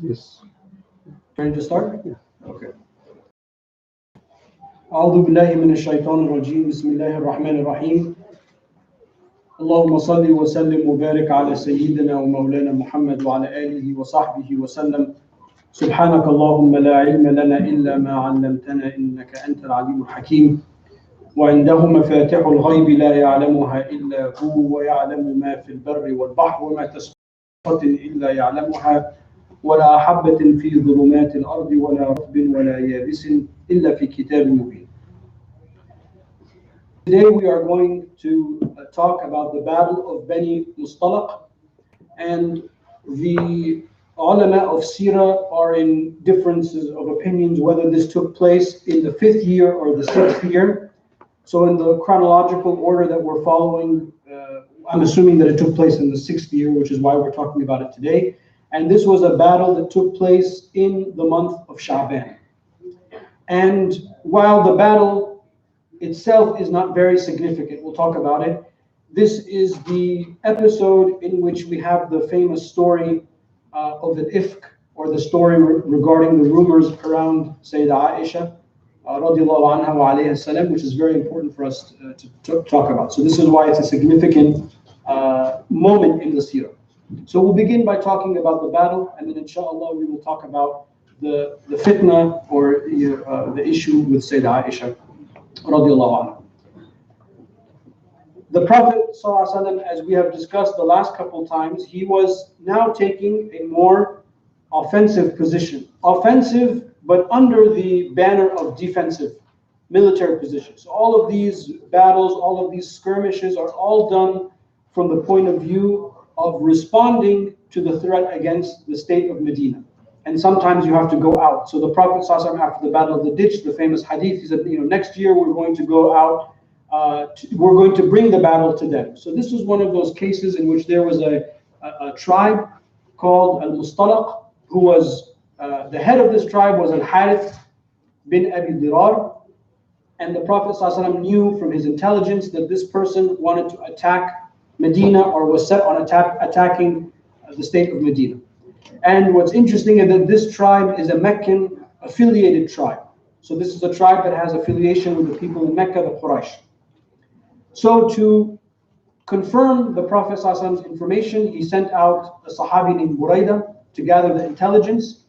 Yes. Ready to start? Yeah. Okay. أعوذ بالله من الشيطان الرجيم بسم الله الرحمن الرحيم اللهم صل وسلم وبارك على سيدنا ومولانا محمد وعلى آله وصحبه وسلم سبحانك اللهم لا علم لنا إلا ما علمتنا إنك أنت العليم الحكيم وعنده مفاتح الغيب لا يعلمها إلا هو ويعلم ما في البر والبحر وما تسقط إلا يعلمها ولا حبة في ظلمات الأرض ولا رطب ولا يابس إلا في كتاب مبين. Today we are going to talk about the battle of Bani Mustalaq, and the ulama of Sirah are in differences of opinions whether this took place in the 5th year or the 6th year. So in the chronological order that we're following, I'm assuming that it took place in the 6th year, which is why we're talking about it today. And this was a battle that took place in the month of Sha'ban. And while the battle itself is not very significant, we'll talk about it, this is the episode in which we have the famous story of the ifk, or the story regarding the rumors around Sayyidah Aisha, radiallahu anha wa alayha salam, which is very important for us to talk about. So this is why it's a significant moment in the seerah. So we'll begin by talking about the battle, and then inshallah we will talk about the fitna, or the issue with Sayyidah Aisha radiallahu anha. The Prophet sallallahu alaihi wasallam, as we have discussed the last couple times, he was now taking a more offensive position. Offensive, but under the banner of defensive military position. So all of these battles, all of these skirmishes are all done from the point of view of responding to the threat against the state of Medina. And sometimes you have to go out. So the Prophet ﷺ, after the Battle of the Ditch, the famous hadith, he said, next year we're going to go out, we're going to bring the battle to them. So this was one of those cases in which there was a tribe called Al-Mustalaq, who was, the head of this tribe was Al-Harith bin Abi Dirar. And the Prophet ﷺ knew from his intelligence that this person wanted to attack Medina, or was set on attacking the state of Medina. And what's interesting is that this tribe is a Meccan affiliated tribe. So this is a tribe that has affiliation with the people in Mecca, the Quraysh. So to confirm the Prophet ﷺ's information, he sent out a Sahabi named Buraidah to gather the intelligence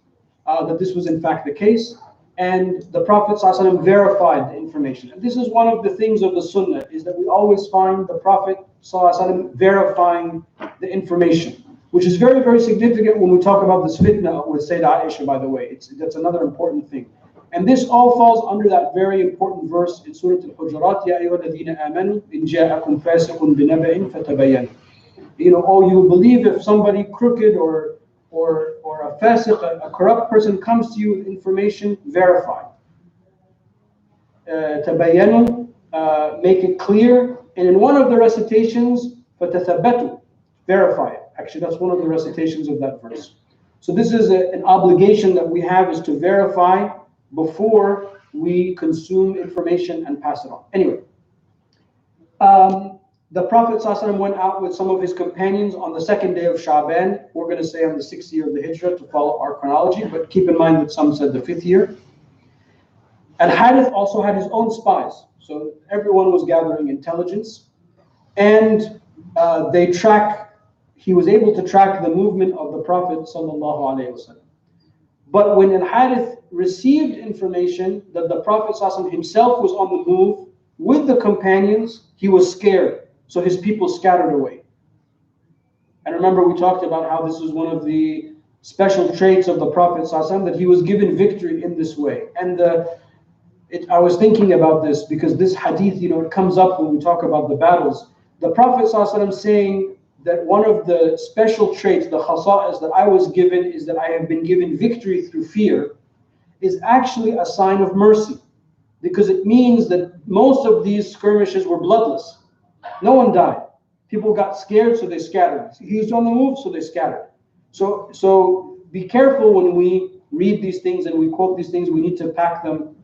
that this was in fact the case. And the Prophet ﷺ verified the information. And this is one of the things of the Sunnah, is that we always find the Prophet ﷺ verifying the information, which is very, very significant when we talk about this fitna with Sayyidah Aisha, by the way. That's another important thing. And this all falls under that very important verse in Surah Al-Hujurat, Ya ayyuha alladhina amanu, in ja'akum fasiqun binaba'in fatabayyan. Oh, you believe if somebody crooked or a fasiq, a corrupt person comes to you with information, verify. Tabayyanu, make it clear. And in one of the recitations, fatathabatu, verify it. Actually, that's one of the recitations of that verse. So this is an obligation that we have, is to verify before we consume information and pass it on. Anyway, the Prophet ﷺ went out with some of his companions on the 2nd day of Sha'ban. We're going to say on the 6th year of the Hijrah to follow our chronology, but keep in mind that some said the 5th year. Al-Harith also had his own spies. So everyone was gathering intelligence, and he was able to track the movement of the Prophet ﷺ. But when Al-Harith received information that the Prophet ﷺ himself was on the move with the companions, he was scared. So his people scattered away. And remember, we talked about how this was one of the special traits of the Prophet ﷺ, that he was given victory in this way. And I was thinking about this because this hadith, it comes up when we talk about the battles. The Prophet ﷺ saying that one of the special traits, the khasa'is that I was given, is that I have been given victory through fear, is actually a sign of mercy. Because it means that most of these skirmishes were bloodless. No one died. People got scared, so they scattered. He's on the move, so they scattered. So be careful when we read these things and we quote these things. We need to pack them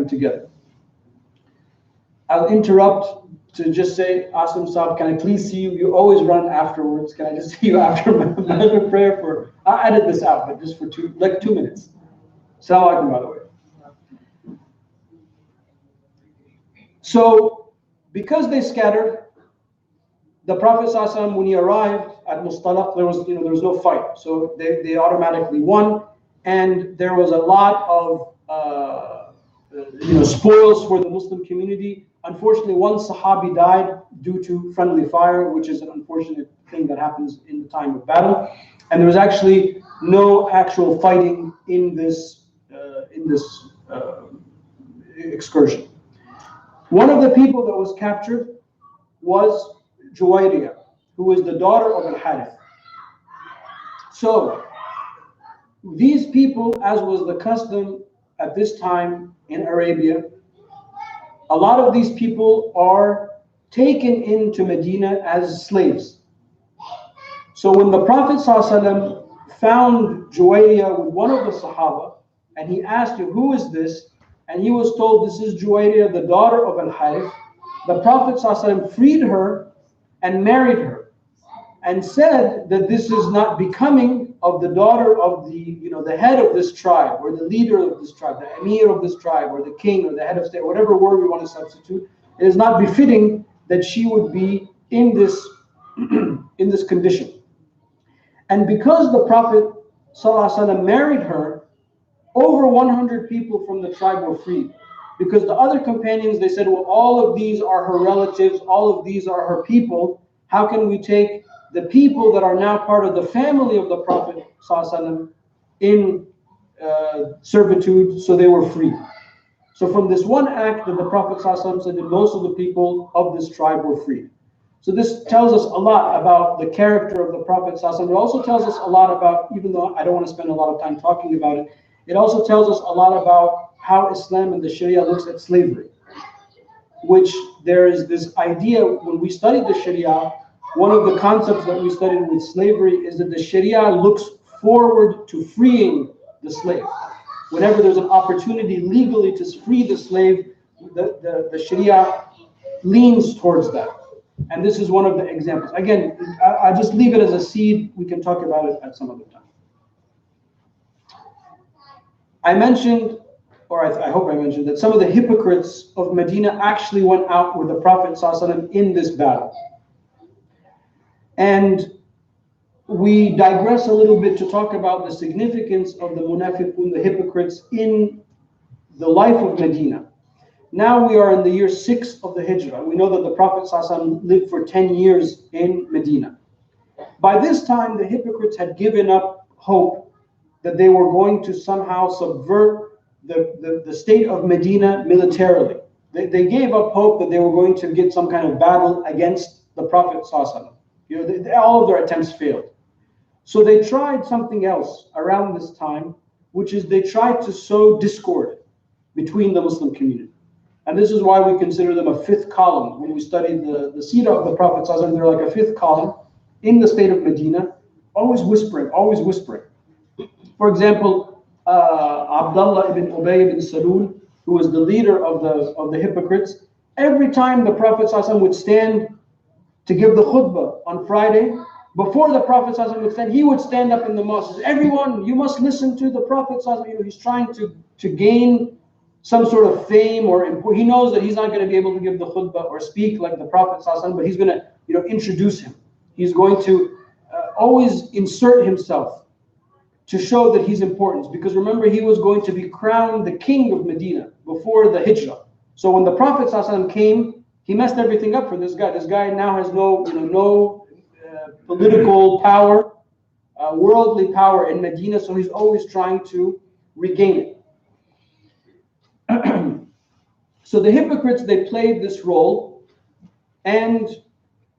together. I'll interrupt to just say, Asim Saab, can I please see you? You always run afterwards. Can I just see you after my prayer for? I edit this out, but just for 2 minutes. Assalamu alaikum, by the way. So, because they scattered, the Prophet ﷺ, when he arrived at Mustalaq, there was no fight, so they automatically won, and there was a lot of spoils for the Muslim community. Unfortunately, one Sahabi died due to friendly fire, which is an unfortunate thing that happens in the time of battle, and there was actually no actual fighting in this excursion. One of the people that was captured was Juwayriya, who was the daughter of Al-Harith. So these people, as was the custom at this time in Arabia, a lot of these people are taken into Medina as slaves. So when the Prophet ﷺ found Juwayriya with one of the Sahaba, and he asked him, who is this? And he was told, this is Juwayriya, the daughter of Al-Harith. The Prophet ﷺ freed her and married her, and said that this is not becoming of the daughter of the head of this tribe, or the leader of this tribe, the emir of this tribe, or the king, or the head of state, whatever word we want to substitute. It is not befitting that she would be in this in this condition. And because the Prophet ﷺ married her, over 100 people from the tribe were freed. Because the other companions, they said, well, all of these are her relatives, all of these are her people. How can we take the people that are now part of the family of the Prophet ﷺ in servitude? So they were free. So from this one act that the Prophet ﷺ said that most of the people of this tribe were freed. So this tells us a lot about the character of the Prophet ﷺ. It also tells us a lot about, even though I don't want to spend a lot of time talking about it, it also tells us a lot about how Islam and the Sharia looks at slavery, which there is this idea when we studied the Sharia, one of the concepts that we studied with slavery is that the Sharia looks forward to freeing the slave. Whenever there's an opportunity legally to free the slave, the Sharia leans towards that. And this is one of the examples. Again, I just leave it as a seed. We can talk about it at some other time. I mentioned, or I hope I mentioned, that some of the hypocrites of Medina actually went out with the Prophet ﷺ in this battle. And we digress a little bit to talk about the significance of the munafiqun, the hypocrites, in the life of Medina. Now we are in the year 6 of the Hijrah. We know that the Prophet ﷺ lived for 10 years in Medina. By this time, the hypocrites had given up hope that they were going to somehow subvert the state of Medina militarily. They gave up hope that they were going to get some kind of battle against the Prophet ﷺ. All of their attempts failed. So they tried something else around this time, which is they tried to sow discord between the Muslim community. And this is why we consider them a fifth column. When we study the Sirah of the Prophet ﷺ, they're like a fifth column in the state of Medina, always whispering, always whispering. For example, Abdullah ibn Ubay ibn Salul, who was the leader of the hypocrites, every time the Prophet ﷺ would stand to give the khutbah on Friday, before the Prophet ﷺ would stand, he would stand up in the mosque and say, everyone, you must listen to the Prophet ﷺ. He's trying to gain some sort of fame, or he knows that he's not going to be able to give the khutbah or speak like the Prophet ﷺ, but he's going to introduce him. He's going to always insert himself to show that he's important. Because remember, he was going to be crowned the king of Medina before the Hijrah. So when the Prophet ﷺ came, he messed everything up for this guy. This guy now has no political power, worldly power in Medina, so he's always trying to regain it. So the hypocrites, they played this role, and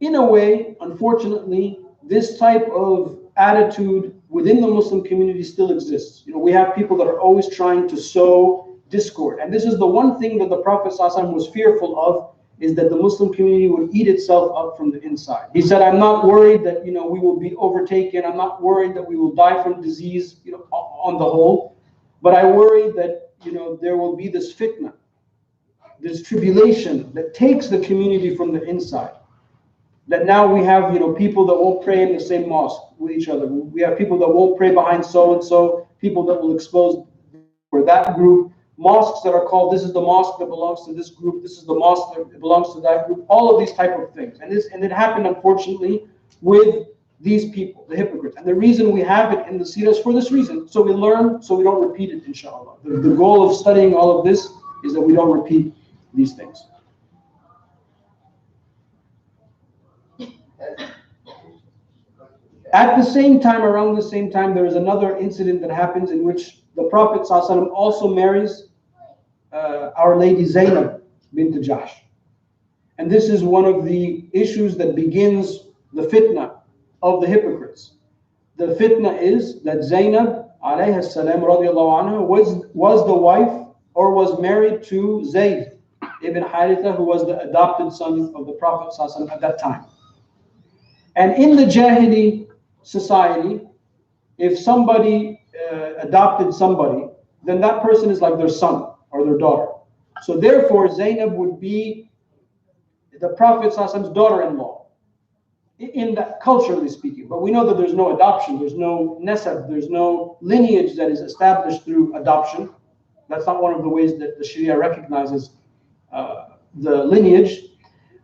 in a way, unfortunately, this type of attitude within the Muslim community still exists. We have people that are always trying to sow discord, and this is the one thing that the Prophet ﷺ was fearful of, is that the Muslim community would eat itself up from the inside. He said, I'm not worried that we will be overtaken. I'm not worried that we will die from disease, on the whole, but I worry that there will be this fitna, this tribulation that takes the community from the inside. That now we have, people that won't pray in the same mosque with each other. We have people that won't pray behind so and so, people that will expose for that group, mosques that are called, this is the mosque that belongs to this group, this is the mosque that belongs to that group, all of these type of things. And it happened, unfortunately, with these people, the hypocrites. And the reason we have it in the Sirah is for this reason. So we learn, so we don't repeat it, inshallah. The goal of studying all of this is that we don't repeat these things. At the same time, around the same time, there is another incident that happens in which the Prophet ﷺ also marries Our Lady Zainab bint Jahsh. And this is one of the issues that begins the fitna of the hypocrites. The fitna is that Zainab alayhi salam radiallahu anha was the wife or was married to Zayd ibn Haritha, who was the adopted son of the Prophet ﷺ at that time. And in the Jahili society, if somebody adopted somebody, then that person is like their son or their daughter. So therefore, Zainab would be the Prophet ﷺ's daughter-in-law, in that, culturally speaking. But we know that there's no adoption, there's no nasab, there's no lineage that is established through adoption. That's not one of the ways that the Sharia recognizes the lineage.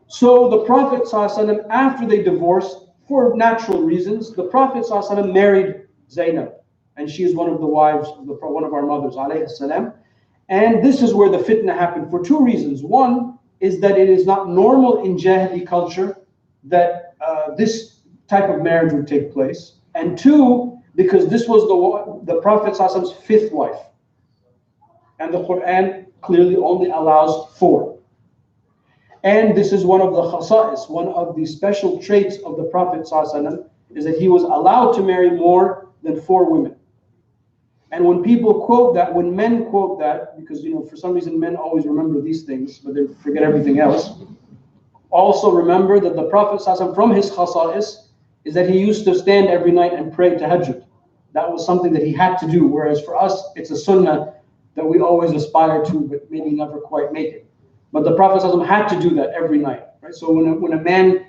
So the Prophet ﷺ, after they divorced, for natural reasons, the Prophet ﷺ married Zainab, and she is one of the wives of one of our mothers, alayhi salam. And this is where the fitna happened for two reasons. One is that it is not normal in Jahili culture that this type of marriage would take place. And two, because this was the Prophet ﷺ's fifth wife. And the Quran clearly only allows 4. And this is one of the khasa'is, one of the special traits of the Prophet ﷺ, is that he was allowed to marry more than 4 women. And when people quote that, when men quote that, because for some reason men always remember these things, but they forget everything else. Also remember that the Prophet ﷺ, from his khasa'is, is that he used to stand every night and pray tahajjud. That was something that he had to do, whereas for us, it's a sunnah that we always aspire to, but maybe never quite make it. But the Prophet ﷺ had to do that every night, right? So when a man,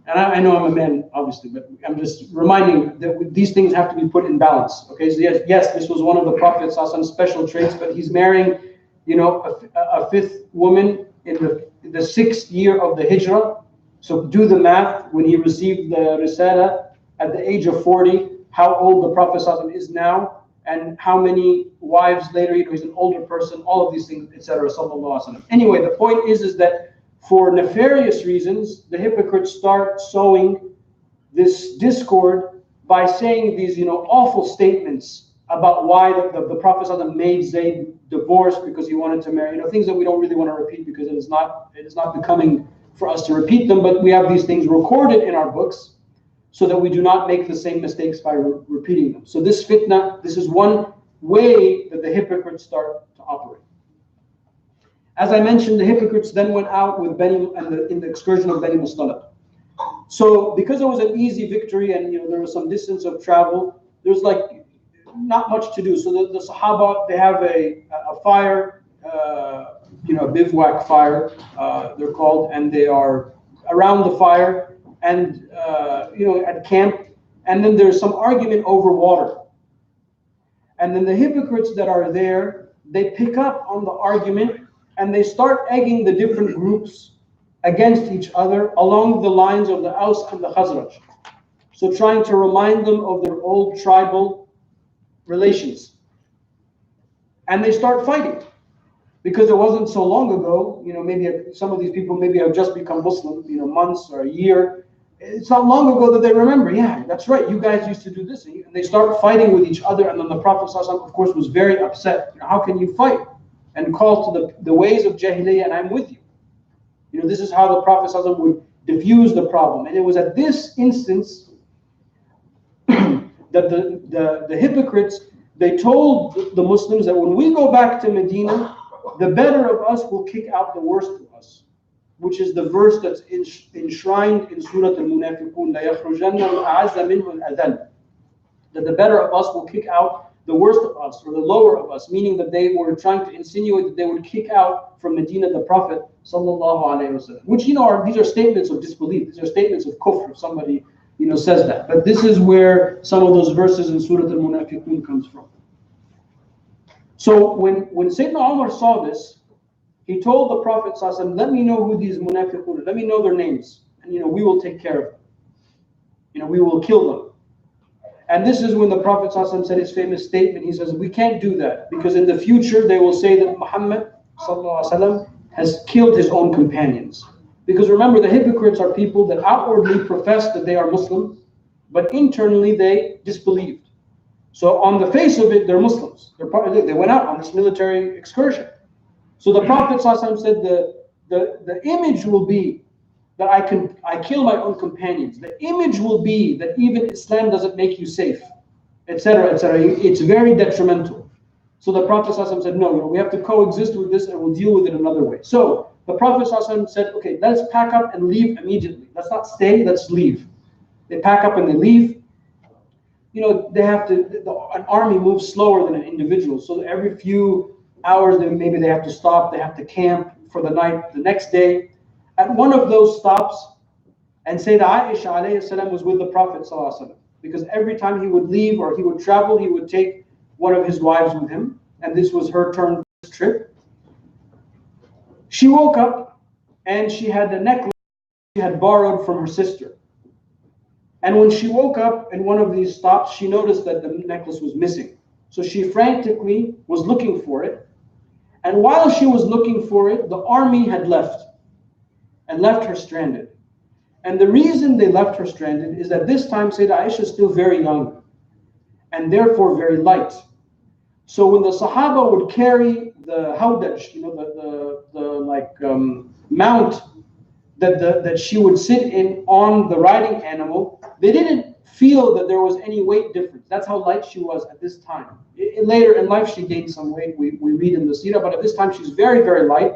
and I know I'm a man, obviously, but I'm just reminding that these things have to be put in balance. Okay, so yes, this was one of the Prophet ﷺ's special traits, but he's marrying, a 5th woman in the 6th year of the Hijrah. So do the math. When he received the Risala at the age of 40, how old the Prophet ﷺ is now, and how many wives later, he's an older person, all of these things, etc. Anyway, the point is that for nefarious reasons, the hypocrites start sowing this discord by saying these, awful statements about why the Prophet ﷺ made Zayd divorce because he wanted to marry, things that we don't really want to repeat because it is not becoming for us to repeat them, but we have these things recorded in our books, so that we do not make the same mistakes by repeating them. So this fitna, this is one way that the hypocrites start to operate. As I mentioned, the hypocrites then went out with in the excursion of Bani Mustalaq. So because it was an easy victory and there was some distance of travel, there's not much to do. So the Sahaba, they have a fire, a bivouac fire, they're called, and they are around the fire and at camp, and then there's some argument over water. And then the hypocrites that are there, they pick up on the argument and they start egging the different groups against each other along the lines of the Aus and the Khazraj. So trying to remind them of their old tribal relations. And they start fighting. Because it wasn't so long ago, maybe some of these people maybe have just become Muslim, months or a year. It's not long ago that they remember, yeah, that's right, you guys used to do this. And they start fighting with each other, and then the Prophet ﷺ, of course, was very upset. How can you fight? And call to the ways of Jahiliyyah, and I'm with you. This is how the Prophet ﷺ would diffuse the problem. And it was at this instance that the hypocrites, they told the Muslims that when we go back to Medina, the better of us will kick out the worst of us, which is the verse that's enshrined in Surah Al-Munafiqun, لَيَخْرُجَنَّ الْأَعَزَّ مِنْهُ الْأَذَلَّ, that the better of us will kick out the worst of us or the lower of us, meaning that they were trying to insinuate that they would kick out from Medina the Prophet sallallahu alaihi wasallam. Which these are statements of disbelief. These are statements of kufr. If somebody says that. But this is where some of those verses in Surah Al-Munafiqun comes from. So when Sayyidina Umar saw this, he told the Prophet sallallahu alaihi wasallam, let me know who these munafiqun are. Let me know their names, and we will take care of them. We will kill them. And this is when the Prophet ﷺ said his famous statement. He says, we can't do that because in the future they will say that Muhammad ﷺ has killed his own companions. Because remember, the hypocrites are people that outwardly profess that they are Muslim, but internally they disbelieved. So on the face of it, they're Muslims. They went out on this military excursion. So the Prophet ﷺ said the image will be that I kill my own companions. The image will be that even Islam doesn't make you safe, etc., etc. It's very detrimental. So the Prophet ﷺ said, no, we have to coexist with this and we'll deal with it another way. So the Prophet ﷺ said, okay, let's pack up and leave immediately. Let's not stay, let's leave. They pack up and they leave. They have to, an army moves slower than an individual. So every few hours, maybe they have to stop, they have to camp for the night, the next day. At one of those stops, and Sayyidah Aisha alayhi salam was with the Prophet sallallahu alaihi wasallam, because every time he would leave or he would travel, he would take one of his wives with him, and this was her turn this trip. She woke up and she had a necklace she had borrowed from her sister. And when she woke up in one of these stops, she noticed that the necklace was missing. So she frantically was looking for it. And while she was looking for it, the army had left and left her stranded. And the reason they left her stranded is that this time Sayyidah Aisha is still very young and therefore very light. So when the Sahaba would carry the hawdaj, the mount that she would sit in on the riding animal, they didn't feel that there was any weight difference. That's how light she was at this time. Later in life she gained some weight, we read in the Sirah, but at this time she's very, very light.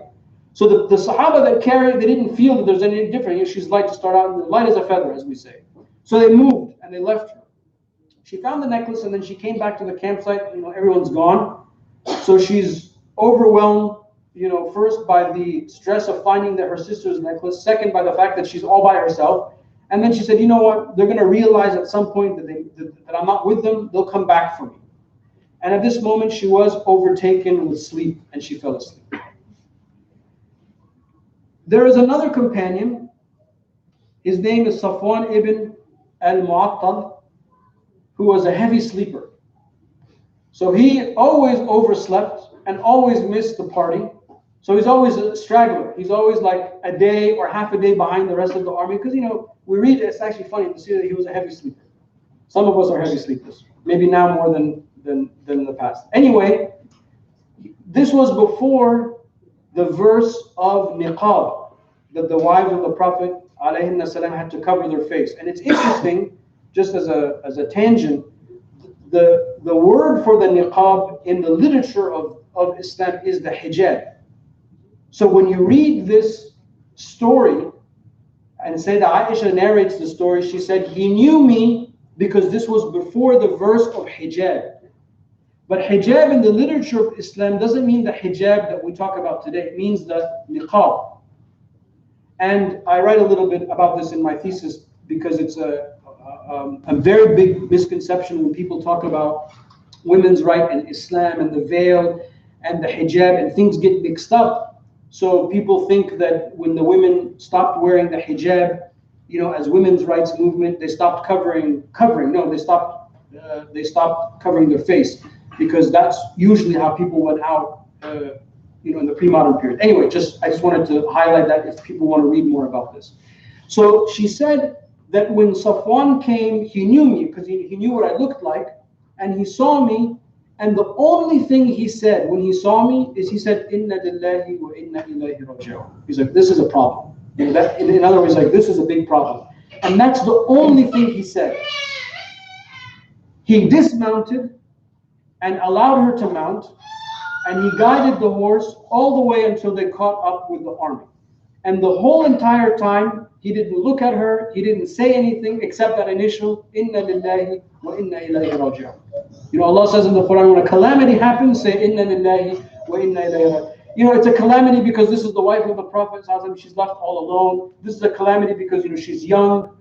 So the Sahaba that carried, they didn't feel that there's any difference. She's light to start out, light as a feather, as we say. So they moved and they left her. She found the necklace and then she came back to the campsite. Everyone's gone. So she's overwhelmed, first by the stress of finding her sister's necklace, second by the fact that she's all by herself. And then she said, you know what, they're going to realize at some point that I'm not with them, they'll come back for me. And at this moment she was overtaken with sleep and she fell asleep. There is another companion, his name is Safwan ibn al-Mu'attal, who was a heavy sleeper. So he always overslept and always missed the party. So he's always a straggler. He's always like a day or half a day behind the rest of the army. Because, we read, it's actually funny to see that he was a heavy sleeper. Some of us are heavy sleepers. Maybe now more than in the past. Anyway, this was before the verse of niqab, that the wives of the Prophet ﷺ had to cover their face. And it's interesting, just as a tangent, the word for the niqab in the literature of Islam is the hijab. So when you read this story, and Sayyidah Aisha narrates the story, she said, he knew me because this was before the verse of hijab. But hijab in the literature of Islam doesn't mean the hijab that we talk about today. It means the niqab. And I write a little bit about this in my thesis because it's a very big misconception when people talk about women's right and Islam and the veil and the hijab, and things get mixed up. So people think that when the women stopped wearing the hijab, as women's rights movement, they stopped covering. No, they stopped covering their face, because that's usually how people went out, in the pre-modern period. Anyway, I just wanted to highlight that if people want to read more about this. So she said that when Safwan came, he knew me because he knew what I looked like, and he saw me, and the only thing he said when he saw me is he said, "Inna lillahi wa inna ilayhi raji'un." He's like, this is a problem. In other words, like, this is a big problem. And that's the only thing he said. He dismounted and allowed her to mount, and he guided the horse all the way until they caught up with the army. And the whole entire time, he didn't look at her, he didn't say anything except that initial, Inna lillahi wa inna ilayhi raji'un. You know, Allah says in the Quran, when a calamity happens, say, Inna lillahi wa inna ilayhi raji'un. You know, it's a calamity because this is the wife of the Prophet, she's left all alone. This is a calamity because, you know, she's young.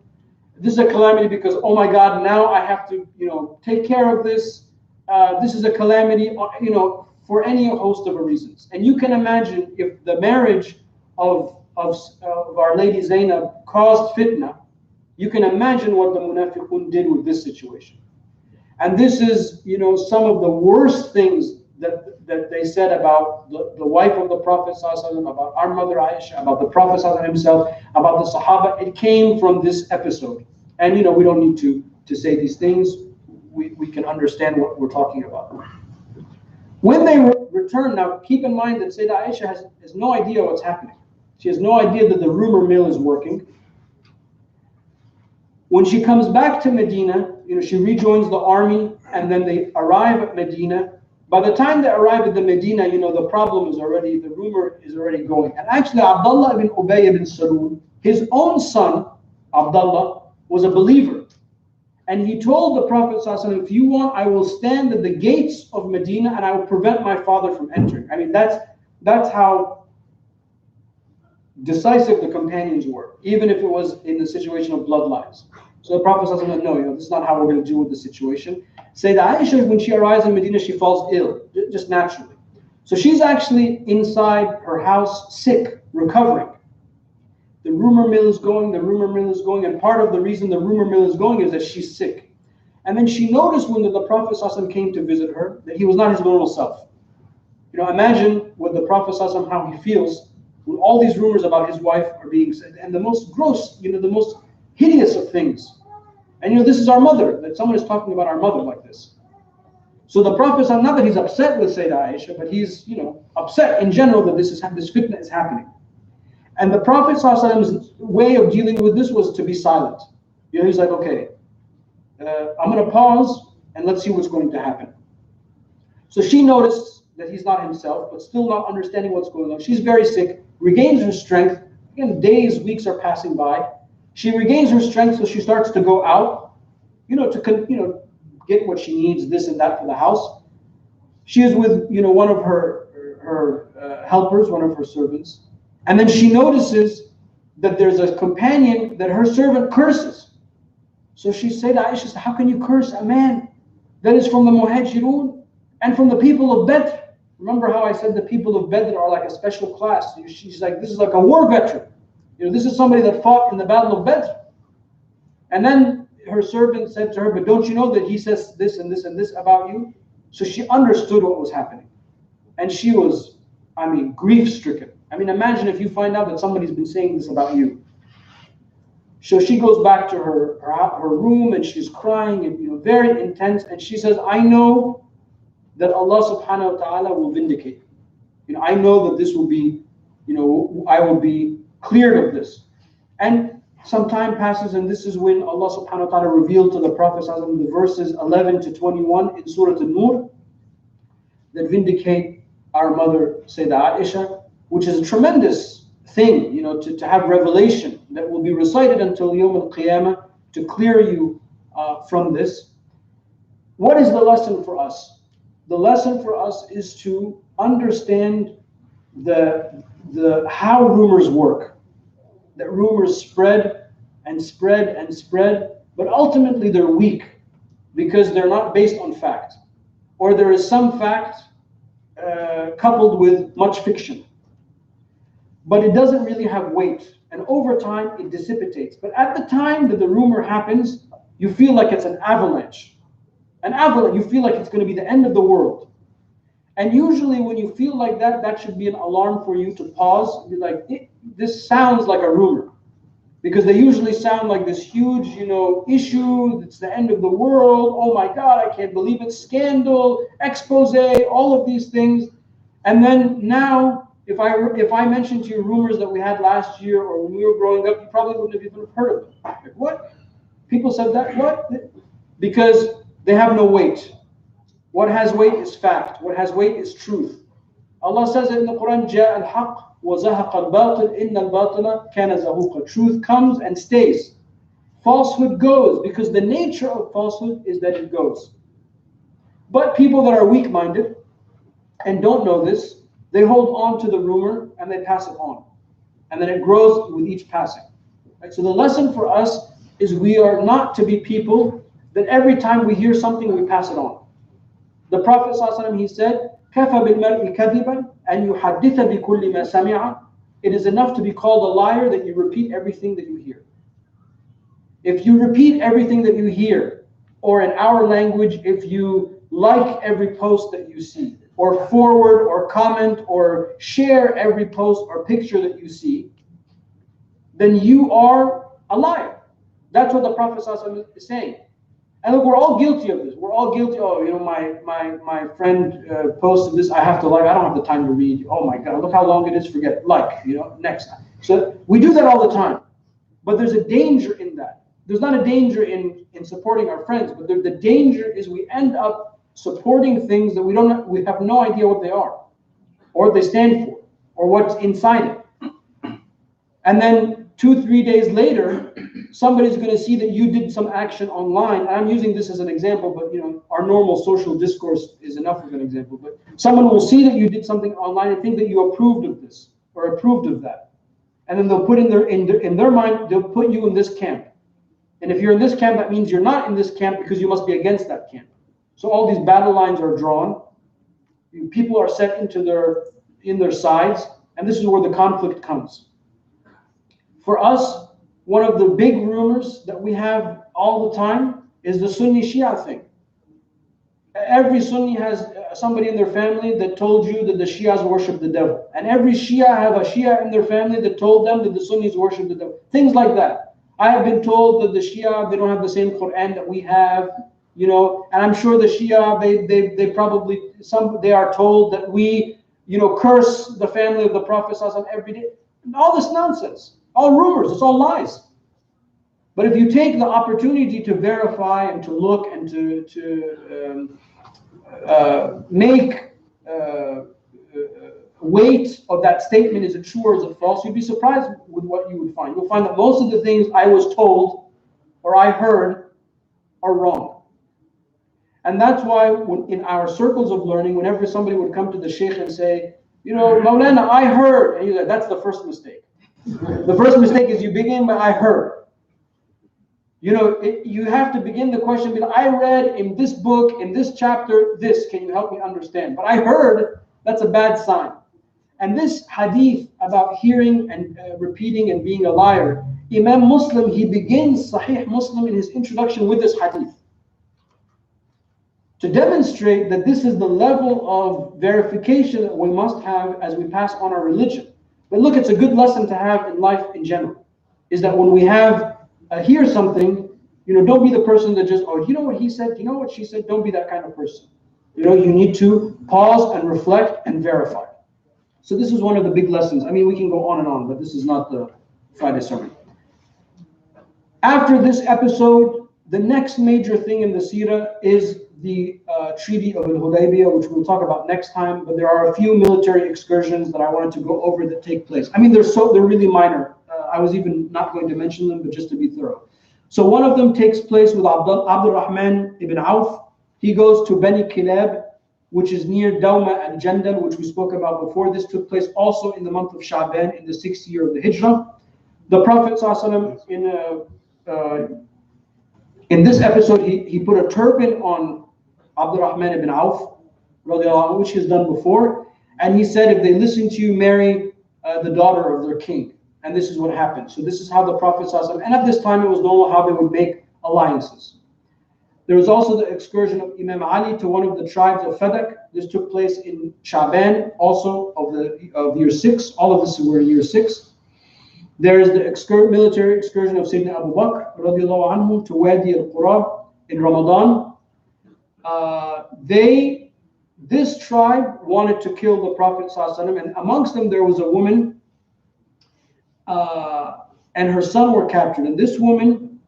This is a calamity because, oh my God, now I have to, you know, take care of this. This is a calamity, you know, for any host of reasons. And you can imagine if the marriage of Our Lady Zainab caused fitna, you can imagine what the munafiqun did with this situation. And this is, you know, some of the worst things that they said about the wife of the Prophet ﷺ, about our mother Aisha, about the Prophet ﷺ himself, about the Sahaba. It came from this episode. And, you know, we don't need to say these things. We can understand what we're talking about. When they return, now keep in mind that Sayyidah Aisha has no idea what's happening. She has no idea that the rumor mill is working. When she comes back to Medina, you know, she rejoins the army, and then they arrive at Medina. By the time they arrive at the Medina, you know, the rumor is already going. And actually, Abdullah ibn Ubay ibn Salul, his own son, Abdullah, was a believer. And he told the Prophet ﷺ, if you want, I will stand at the gates of Medina and I will prevent my father from entering. I mean, that's how decisive the companions were, even if it was in the situation of bloodlines. So the Prophet ﷺ, no, you know, this is not how we're going to deal with the situation. Sayyidah Aisha, when she arrives in Medina, she falls ill, just naturally. So she's actually inside her house, sick, recovering. The rumor mill is going, and part of the reason the rumor mill is going is that she's sick. And then she noticed when the Prophet ﷺ came to visit her that he was not his normal self. You know, imagine what the Prophet ﷺ, how he feels when all these rumors about his wife are being said, and the most gross, you know, the most hideous of things. And you know, this is our mother, that someone is talking about our mother like this. So the Prophet, not that he's upset with Sayyidah Aisha, but he's, you know, upset in general that this fitna is happening. And the Prophet ﷺ's way of dealing with this was to be silent. You know, he's like, okay, I'm going to pause and let's see what's going to happen. So she noticed that he's not himself, but still not understanding what's going on. She's very sick, regains her strength. Again, days, weeks are passing by. She regains her strength, so she starts to go out, you know, to get what she needs, this and that for the house. She is with, you know, one of her helpers, one of her servants. And then she notices that there's a companion that her servant curses. So she said to Aisha, how can you curse a man that is from the Muhajirun and from the people of Badr? Remember how I said the people of Badr are like a special class. She's like, this is like a war veteran. You know, this is somebody that fought in the Battle of Badr. And then her servant said to her, but don't you know that he says this and this and this about you? So she understood what was happening. And she was, I mean, grief-stricken. I mean, imagine if you find out that somebody's been saying this about you. So she goes back to her room and she's crying and, you know, very intense. And she says, I know that Allah subhanahu wa ta'ala will vindicate. You know, I know that this will be, you know, I will be cleared of this. And some time passes, and this is when Allah subhanahu wa ta'ala revealed to the Prophet the verses 11 to 21 in Surah An-Nur that vindicate our mother Sayyidah Aisha, which is a tremendous thing, you know, to have revelation that will be recited until Yawm al-Qiyamah to clear you from this. What is the lesson for us? The lesson for us is to understand how rumors work. That rumors spread and spread and spread, but ultimately they're weak because they're not based on fact, or there is some fact coupled with much fiction. But it doesn't really have weight, and over time it dissipates. But at the time that the rumor happens, you feel like it's an avalanche. An avalanche, you feel like it's going to be the end of the world. And usually when you feel like that, that should be an alarm for you to pause and be like, this sounds like a rumor. Because they usually sound like this huge, you know, issue, it's the end of the world, oh my God, I can't believe it, scandal, expose, all of these things. And then now, if I mentioned to you rumors that we had last year or when we were growing up, you probably wouldn't have even heard of them. Like, what? People said that? What? Because they have no weight. What has weight is fact. What has weight is truth. Allah says it in the Quran, جَاءَ الْحَقُّ وَزَهَقَ الْبَاطِلِ إِنَّ الْبَاطِلَ كَانَ زَهُوقًا. Truth comes and stays. Falsehood goes, because the nature of falsehood is that it goes. But people that are weak-minded and don't know this, they hold on to the rumor and they pass it on. And then it grows with each passing. Right? So the lesson for us is we are not to be people that every time we hear something, we pass it on. The Prophet ﷺ, he said, كَفَى بِالْمَرْءِ كَذِبًا أَنْ يُحَدِّثَ بِكُلِّ مَا سَمِعَ. It is enough to be called a liar that you repeat everything that you hear. If you repeat everything that you hear, or in our language, if you like every post that you see, or forward, or comment, or share every post or picture that you see, then you are a liar. That's what the Prophet ﷺ is saying. And look, we're all guilty of this. We're all guilty. Oh, you know, my friend posted this. I have to like. I don't have the time to read. Oh my God, look how long it is. Forget it. Like, you know, next time. So we do that all the time. But there's a danger in that. There's not a danger in supporting our friends, but the danger is we end up supporting things that we have no idea what they are, or what they stand for, or what's inside it. And then 2-3 days later, somebody's going to see that you did some action online. And I'm using this as an example, but you know, our normal social discourse is enough of an example. But someone will see that you did something online and think that you approved of this or approved of that. And then they'll put in their mind, they'll put you in this camp. And if you're in this camp, that means you're not in this camp because you must be against that camp. So all these battle lines are drawn. People are set into their sides, and this is where the conflict comes. For us, one of the big rumors that we have all the time is the Sunni Shia thing. Every Sunni has somebody in their family that told you that the Shias worship the devil. And every Shia have a Shia in their family that told them that the Sunnis worship the devil. Things like that. I have been told that the Shia, they don't have the same Quran that we have, you know, and I'm sure the Shia, they probably, they are told that we, you know, curse the family of the Prophet every day. And all this nonsense, all rumors, it's all lies. But if you take the opportunity to verify and to look and to make weight of that statement, is it true or is it false, you'd be surprised with what you would find. You'll find that most of the things I was told or I heard are wrong. And that's why in our circles of learning, whenever somebody would come to the Sheikh and say, you know, Maulana, I heard, and you're like, that's the first mistake. The first mistake is you begin by I heard. You know, you have to begin the question with, I read in this book, in this chapter, this, can you help me understand? But I heard, that's a bad sign. And this hadith about hearing and repeating and being a liar, Imam Muslim, he begins Sahih Muslim in his introduction with this hadith, to demonstrate that this is the level of verification that we must have as we pass on our religion. But look, it's a good lesson to have in life in general, is that when we hear something, you know, don't be the person that just, oh, you know what he said, you know what she said, don't be that kind of person. You know, you need to pause and reflect and verify. So this is one of the big lessons. I mean, we can go on and on, but this is not the Friday sermon. After this episode, the next major thing in the Sirah is the Treaty of Al-Hudaybiyah, which we'll talk about next time, but there are a few military excursions that I wanted to go over that take place. I mean, they're really minor. I was even not going to mention them, but just to be thorough. So one of them takes place with Abdul Rahman ibn Auf. He goes to Bani Kilab, which is near Dawma al-Jandal, which we spoke about before. This took place also in the month of Sha'ban in the 6th year of the Hijrah. The Prophet ﷺ, in this episode, he put a turban on Abdul Rahman ibn Auf, which he's done before. And he said, if they listen to you, marry the daughter of their king. And this is what happened. So this is how the Prophet ﷺ, and at this time it was normal how they would make alliances. There was also the excursion of Imam Ali to one of the tribes of Fadak. This took place in Sha'ban, also of year 6. All of this were year 6. There is the military excursion of Sayyidina Abu Bakr radiallahu anhu to Wadi al-Qura in Ramadan. This tribe wanted to kill the Prophet ﷺ, and amongst them there was a woman and her son were captured. And this woman,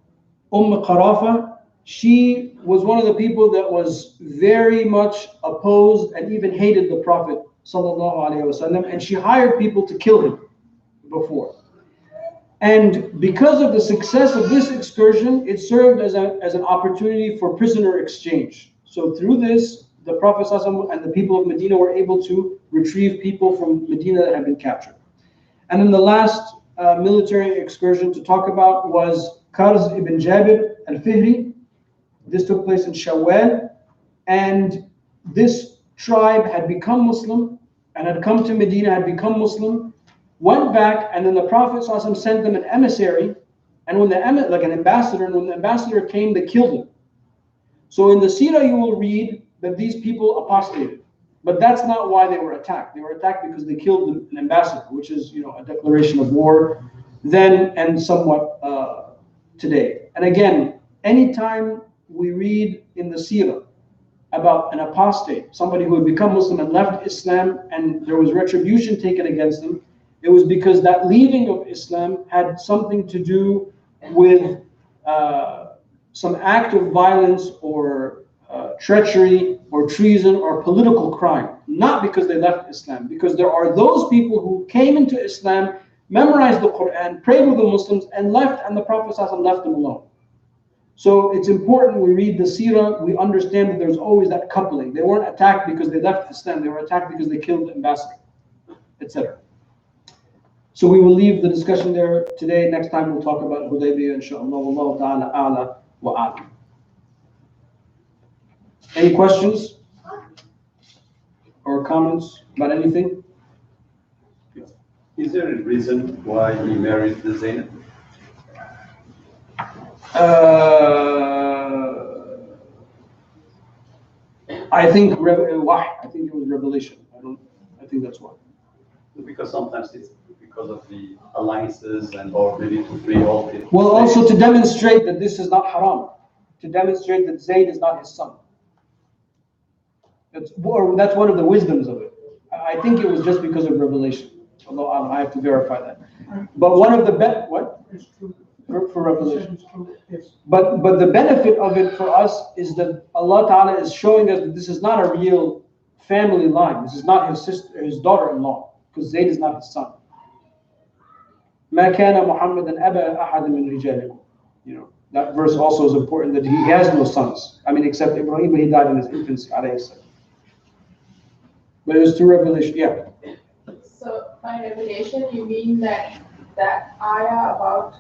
Qarafa, she was one of the people that was very much opposed and even hated the Prophet sallallahu alaihi wasallam, and she hired people to kill him before. And because of the success of this excursion, it served as an opportunity for prisoner exchange. So through this, the Prophet ﷺ and the people of Medina were able to retrieve people from Medina that had been captured. And then the last military excursion to talk about was Qarz ibn Jabir al-Fihri. This took place in Shawwal, and this tribe had become Muslim and had come to Medina, had become Muslim, went back, and then the Prophet ﷺ sent them an emissary, and when like an ambassador, and when the ambassador came, they killed him. So in the Sirah you will read that these people apostated, but that's not why they were attacked. They were attacked because they killed an ambassador, which is a declaration of war then and somewhat today. And again, anytime we read in the Sirah about an apostate, somebody who had become Muslim and left Islam, and there was retribution taken against them, it was because that leaving of Islam had something to do with some act of violence or treachery or treason or political crime, not because they left Islam. Because there are those people who came into Islam, memorized the Quran, prayed with the Muslims, and left, and the Prophet ﷺ left them alone. So it's important we read the Sirah, we understand that there's always that coupling. They weren't attacked because they left Islam, they were attacked because they killed the ambassador, etc. So we will leave the discussion there today. Next time we'll talk about Hudaybiyah, inshallah. Wallahu ta'ala a'la wa a'lam. Any questions or comments about anything? Is there a reason why he married the Zainab? I think it was revelation. I think that's why. Because sometimes it's because of the alliances and or maybe to free all the. Well, also to demonstrate that this is not haram, to demonstrate that Zayd is not his son. That's one of the wisdoms of it. I think it was just because of revelation. Although I have to verify that. But one of the what? It's true. For revelation. Yes. But the benefit of it for us is that Allah Ta'ala is showing us that this is not a real family line. This is not his sister, his daughter-in-law, because Zayd is not his son. ما كان محمد أبا أحد من رجالكم. That verse also is important, that he has no sons. Except Ibrahim, but he died in his infancy, alayhi salam. But it was through revelation, yeah. So by revelation, you mean that ayah about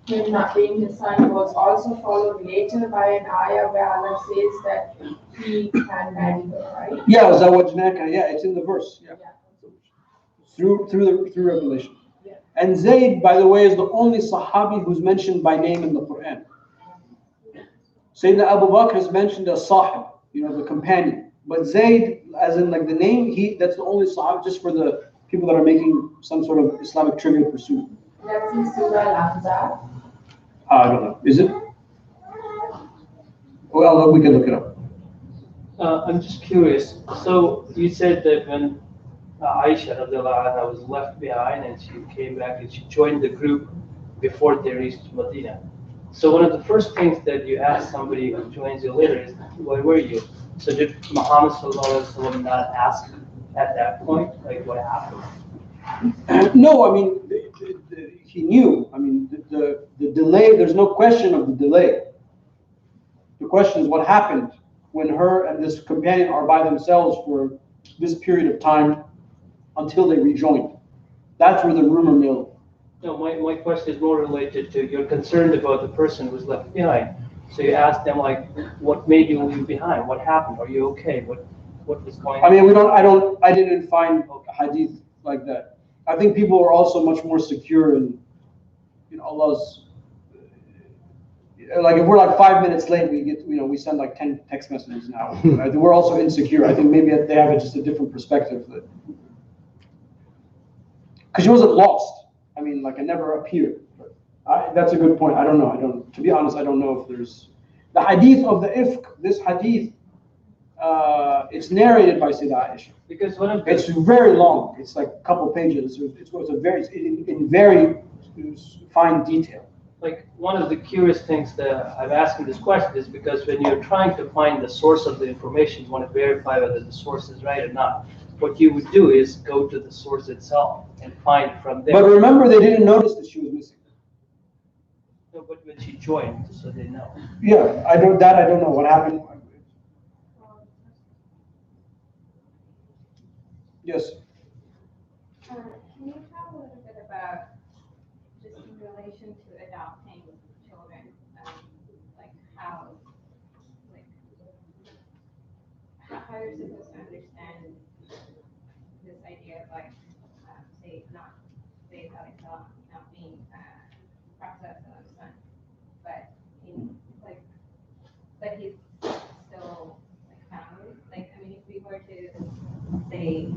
him not being his son was also followed later by an ayah where Allah says that he can marry her, right? Yeah, zawajnaka. Yeah, it's in the verse. Yeah. Through revelation. Yeah. And Zayd, by the way, is the only Sahabi who's mentioned by name in the Quran. Sayyidina Abu Bakr is mentioned as Sahib, the companion. But Zayd, as in like the name, that's the only Sahabi, just for the people that are making some sort of Islamic trivial pursuit. That's in Surah Al-Ahzab. I don't know. Is it? Well, we can look it up. I'm just curious. So you said that when Aisha radiallahu anha was left behind and she came back and she joined the group before they reached Medina. So one of the first things that you ask somebody who joins you later is, where were you? So did Muhammad sallallahu alaihi wasallam not ask at that point, like what happened? No, he knew. The delay, there's no question of the delay. The question is what happened when her and this companion are by themselves for this period of time until they rejoined. That's where the rumor mill. No, my question is more related to you're concerned about the person who was left behind. So you ask them like, what made you leave behind? What happened? Are you okay? What was going on? I didn't find a hadith like that. I think people are also much more secure in Allah's. Like if we're like 5 minutes late, we send like 10 text messages now. Right? We're also insecure. I think maybe they have just a different perspective. Because she wasn't lost. It never appeared. That's a good point. I don't know. To be honest, I don't know if there's the hadith of the ifk. This hadith, it's narrated by Sayyidah Aisha. Because it's very long. It's like a couple pages. It's in very fine detail. Like one of the curious things that I'm asking this question is because when you're trying to find the source of the information, you want to verify whether the source is right or not. what you would do is go to the source itself and find from there. But remember, they didn't notice that she was missing. No, but when she joined, so they know. Yeah, I don't know what happened. Yes. Can you talk a little bit about just in relation to adopting children, like how you're supposed to understand this idea of like, say Halaqa not being processed on the son, but in like, but he's still like family. Like, I mean, if we were to say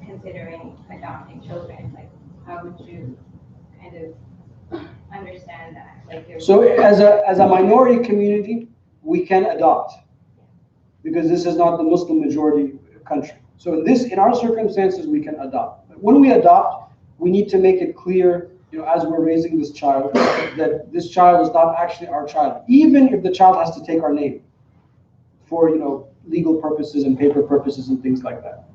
considering adopting children, like how would you kind of understand that? Like, So as a minority community, we can adopt because this is not the Muslim majority country. So in our circumstances, we can adopt. But when we adopt, we need to make it clear, as we're raising this child, that this child is not actually our child, even if the child has to take our name for legal purposes and paper purposes and things like that.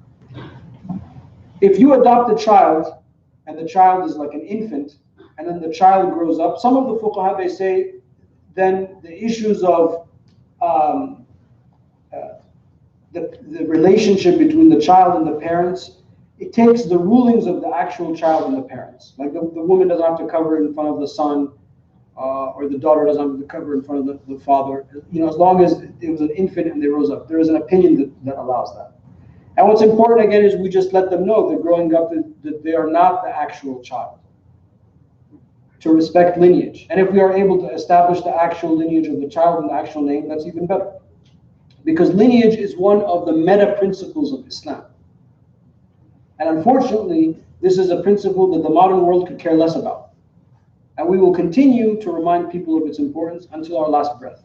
If you adopt a child and the child is like an infant, and then the child grows up, some of the fuqaha, they say, then the issues of the relationship between the child and the parents, it takes the rulings of the actual child and the parents. Like the woman doesn't have to cover in front of the son, or the daughter doesn't have to cover in front of the father. As long as it was an infant and they rose up, there is an opinion that allows that. And what's important again is we just let them know that growing up that they are not the actual child. To respect lineage. And if we are able to establish the actual lineage of the child and the actual name, that's even better. Because lineage is one of the meta principles of Islam. And unfortunately, this is a principle that the modern world could care less about. And we will continue to remind people of its importance until our last breath.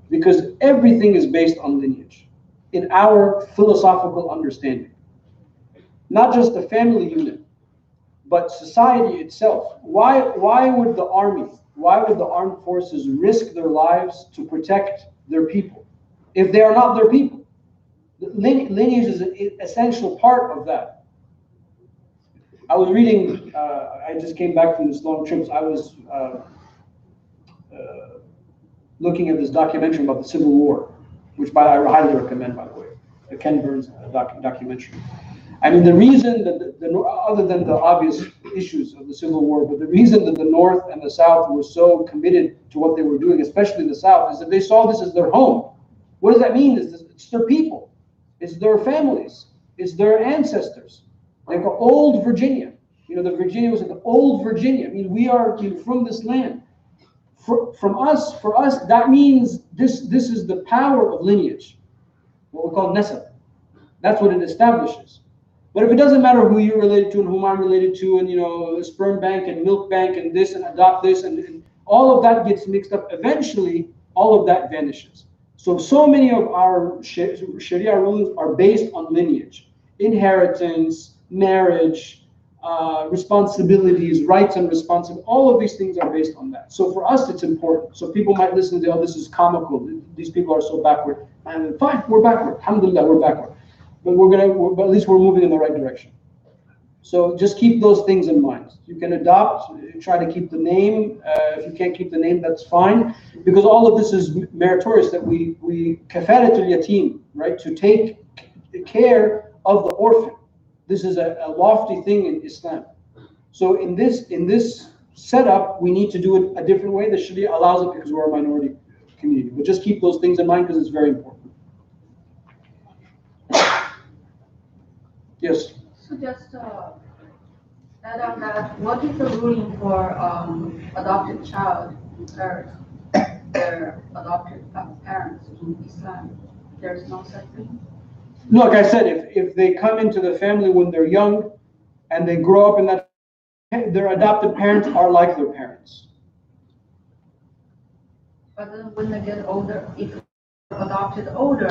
Because everything is based on lineage in our philosophical understanding. Not just the family unit, but society itself. Why would the army, why would the armed forces risk their lives to protect their people if they are not their people? Lineage is an essential part of that. I was reading, I just came back from this long trip. I was looking at this documentary about the Civil War, which I highly recommend, by the way, the Ken Burns documentary. I mean, the reason that other than the obvious issues of the Civil War, but the reason that the North and the South were so committed to what they were doing, especially the South, is that they saw this as their home. What does that mean? It's their people. It's their families. It's their ancestors. Like old Virginia. The Virginia was like the old Virginia. I mean, we are from this land. For us, that means this is the power of lineage. What we call nasab. That's what it establishes. But if it doesn't matter who you're related to and whom I'm related to, and sperm bank and milk bank and this and adopt this and all of that gets mixed up, eventually all of that vanishes. So many of our Sharia rulings are based on lineage, inheritance, marriage, responsibilities, rights and responsibilities. All of these things are based on that. So for us, it's important. So people might listen to, this is comical. These people are so backward. And fine, we're backward. Alhamdulillah, we're backward. But but at least we're moving in the right direction. So just keep those things in mind. You can adopt, try to keep the name. If you can't keep the name, that's fine. Because all of this is meritorious, that we kafaratul yatim, right? To take care of the orphan. This is a lofty thing in Islam. So in this setup, we need to do it a different way. The Sharia allows it because we're a minority community. But just keep those things in mind because it's very important. Yes. So just add on that, what is the ruling for adopted child or their adopted parents in Islam? There's no such thing? Like I said, if they come into the family when they're young and they grow up in that, their adopted parents are like their parents. But then when they get older, if adopted older,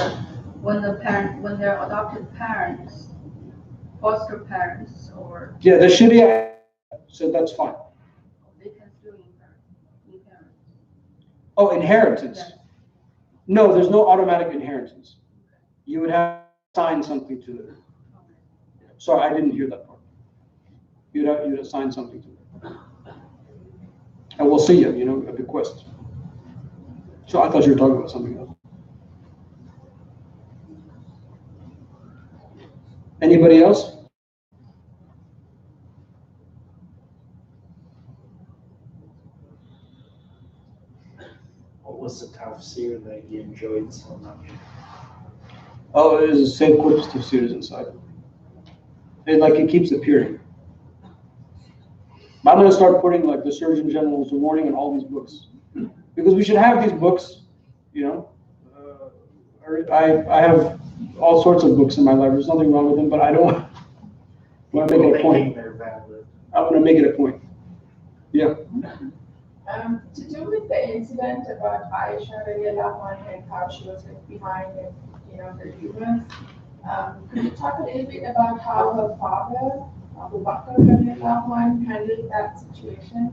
when their adopted parents, foster parents, or Yeah, the Sharia said that's fine. they can still inherit. Oh, inheritance. Yes. No, there's no automatic inheritance. You would have to sign something to it. Sorry, I didn't hear that part. You'd assign something to them. And we'll see you, a bequest. So I thought you were talking about something else. Anybody else? What was the tafsir that you enjoyed so much? Oh, it is the same Qudus tafsir inside. It keeps appearing. I'm going to start putting like the Surgeon General's warning in all these books. Because we should have these books, I have all sorts of books in my library. There's nothing wrong with them, but I don't want to make it a point. They're valid. I want to make it a point. Yeah. To do with the incident about Aisha radiallahu anha and how she was left behind and the humans, could you talk a little bit about how her father, Abu Bakr radiallahu anhu, handled that situation?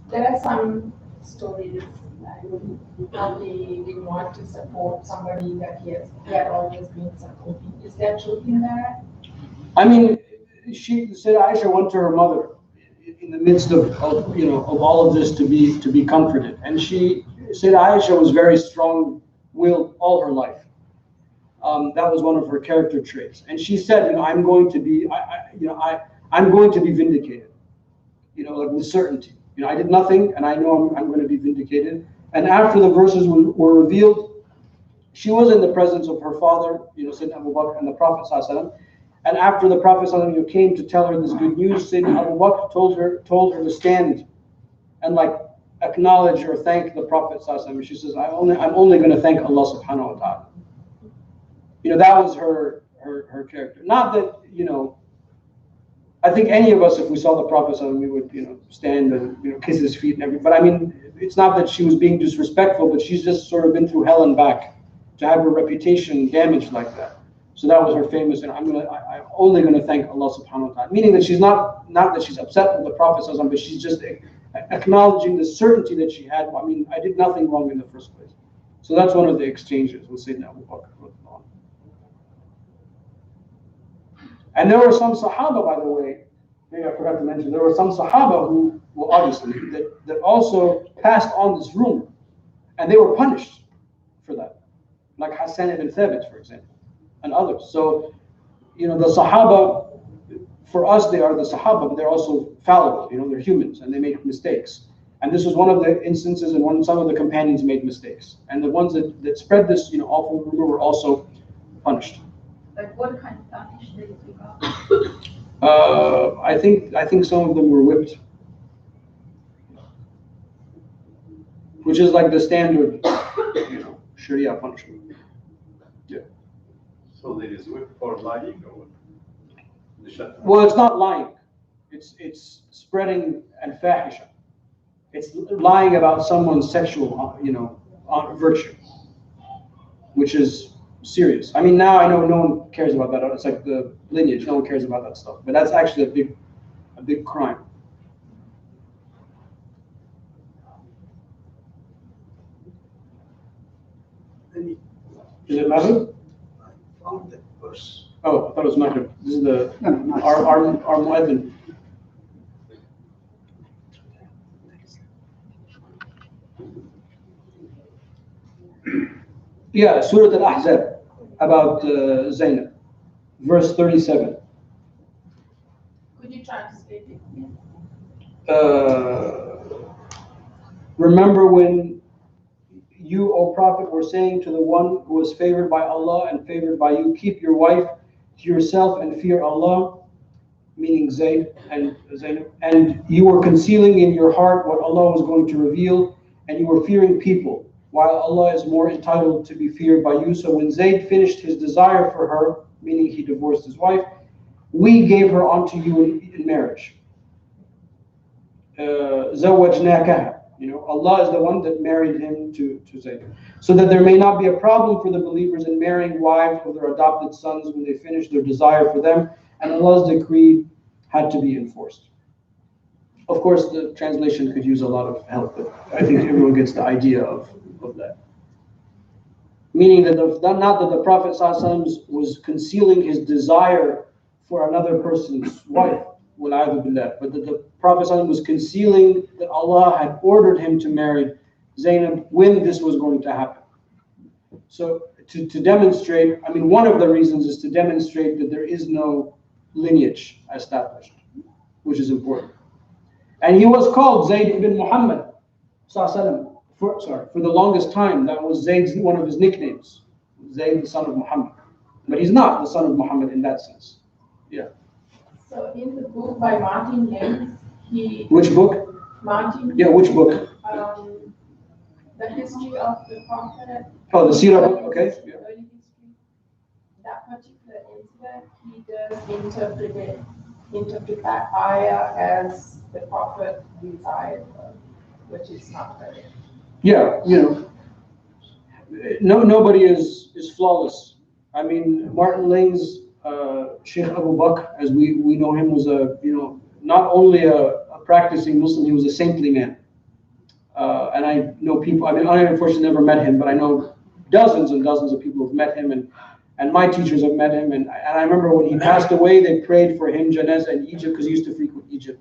There are some stories that how he didn't want to support somebody that he had always been supporting. Is there truth in that? I mean, she said Aisha went to her mother in the midst of all of this to be comforted, and she said Aisha was very strong-willed all her life. That was one of her character traits, and she said, I'm going to be, I'm going to be vindicated, like with certainty. I did nothing, and I know I'm going to be vindicated. And after the verses were revealed, she was in the presence of her father, Sayyidina Abu Bakr and the Prophet ﷺ. And after the Prophet ﷺ came to tell her this good news, Sayyidina Abu Bakr told her to stand and acknowledge or thank the Prophet ﷺ. She says, I'm only going to thank Allah subhanahu wa ta'ala. That was her character. Not that, I think any of us, if we saw the Prophet ﷺ, we would, stand and, kiss his feet and everything. But I mean, it's not that she was being disrespectful, but she's just sort of been through hell and back to have her reputation damaged like that. So that was her famous, I'm only going to thank Allah subhanahu wa ta'ala. Meaning that she's not that she's upset with the Prophet ﷺ, but she's just acknowledging the certainty that she had. I mean, I did nothing wrong in the first place. So that's one of the exchanges with Sayyidina Abu Bakr. And there were some Sahaba, by the way, maybe I forgot to mention, there were some Sahaba who, well, obviously, that also passed on this rumor. And they were punished for that. Like Hassan ibn Thabit, for example, and others. So, the Sahaba, for us, they are the Sahaba, but they're also fallible. They're humans, and they make mistakes. And this was one of the instances in when some of the companions made mistakes. And the ones that spread this, awful rumor were also punished. Like what kind of punish did you got? I think some of them were whipped, which is like the standard, Sharia punishment. Yeah. So there is whip for lying or Well, it's not lying. It's spreading al-fahisha. It's lying about someone's sexual, virtue, which is serious. I mean, now I know no one cares about that. It's like the lineage. No one cares about that stuff. But that's actually a big crime. Is it Maghrib? I found that verse. Oh, I thought it was Maghrib. This is our mu'adhin. Yeah, Surah Al-Ahzab, about Zainab, verse 37. Could you translate it? Remember when you, O Prophet, were saying to the one who was favored by Allah and favored by you, keep your wife to yourself and fear Allah, meaning Zayd and Zainab, and you were concealing in your heart what Allah was going to reveal, and you were fearing people, while Allah is more entitled to be feared by you. So when Zayd finished his desire for her, meaning he divorced his wife, we gave her unto you in marriage. زوجناكها. Allah is the one that married him to Zayd. So that there may not be a problem for the believers in marrying wives or their adopted sons when they finish their desire for them, and Allah's decree had to be enforced. Of course, the translation could use a lot of help, but I think everyone gets the idea of that. Meaning that not that the Prophet ﷺ was concealing his desire for another person's wife, but that the Prophet ﷺ was concealing that Allah had ordered him to marry Zainab when this was going to happen. So to demonstrate, I mean, one of the reasons is to demonstrate that there is no lineage established, which is important. And he was called Zayd ibn Muhammad, for the longest time. That was Zayd's one of his nicknames, Zayd, the son of Muhammad. But he's not the son of Muhammad in that sense. Yeah. So in the book by Martin Lenz, he... Which book? Martin. Yeah, which book? The history of the Prophet. Oh, the Sirah book, okay. Yeah. Early history. That particular incident, he does interpret that ayah as the Prophet desired her, which is not correct. Yeah, nobody is flawless. I mean, Martin Lenz, Sheikh Abu Bakr, as we know him, was not only a practicing Muslim, he was a saintly man. And I know people, I mean, I unfortunately never met him, but I know dozens and dozens of people who've met him, and my teachers have met him. And I remember when he passed away, they prayed for him, janazah, in Egypt, because he used to frequent Egypt.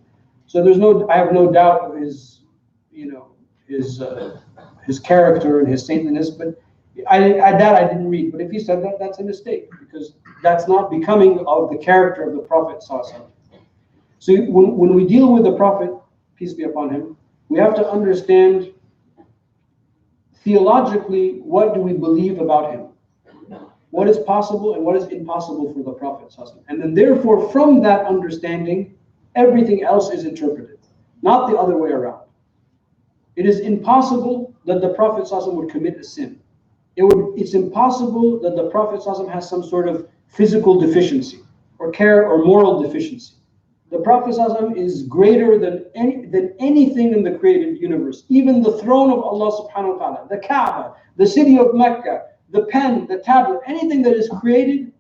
So I have no doubt of his character and his saintliness, but I didn't read. But if he said that, that's a mistake, because that's not becoming of the character of the Prophet ﷺ. So when we deal with the Prophet, peace be upon him, we have to understand theologically, what do we believe about him? What is possible and what is impossible for the Prophet ﷺ. And then therefore, from that understanding, everything else is interpreted, not the other way around. It is impossible that the Prophet ﷺ would commit a sin. It's impossible that the Prophet ﷺ has some sort of physical deficiency or moral deficiency. The Prophet ﷺ is greater than anything in the created universe. Even the throne of Allah subhanahu wa ta'ala, the Kaaba, the city of Mecca, the pen, the tablet, anything that is created,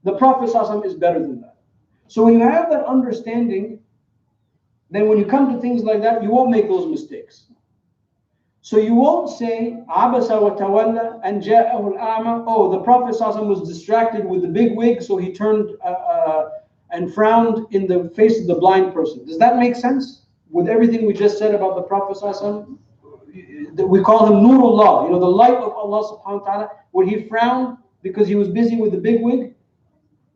the Prophet ﷺ is better than that. So when you have that understanding, then when you come to things like that, you won't make those mistakes. So you won't say, Abasa wa tawalla and ja'ahu al-a'ma. Oh, the Prophet ﷺ was distracted with the big wig, so he turned and frowned in the face of the blind person. Does that make sense? With everything we just said about the Prophet ﷺ? We call him Nurullah, the light of Allah subhanahu wa ta'ala. Would he frown because he was busy with the big wig?